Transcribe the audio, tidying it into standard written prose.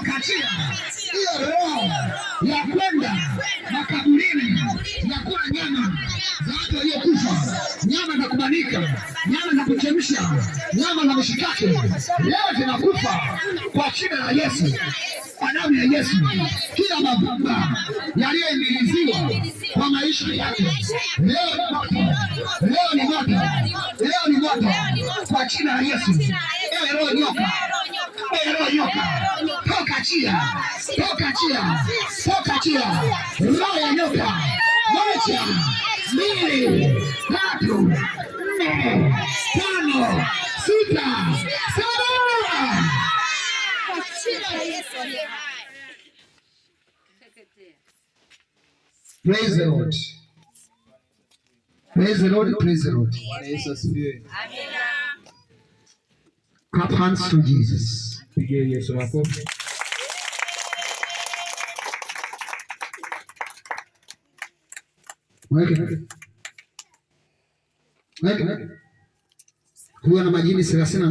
kachia hiyo roho ya kwenda makaburini ya kula nyama za watu waliokufa, nyama za kubanika, nyama za kuchemsha, nyama za mishikaki, leo zinakufa kwa jina la Yesu, kwa damu ya Yesu. Kila mababa yaliyoingiliziwa kwa maisha yake leo ni moto, leo ni moto, leo ni moto kwa jina la Yesu. Ewe roho nyoka, ewe roho nyoka, toka chia, toka chia, toka chia, roho ya nyoka. Moja, mbili, tatu, nne, tano, sita, saba. Praise the Lord. Praise the Lord. Praise the Lord. Clap hands to Jesus. Huwa na majini 30.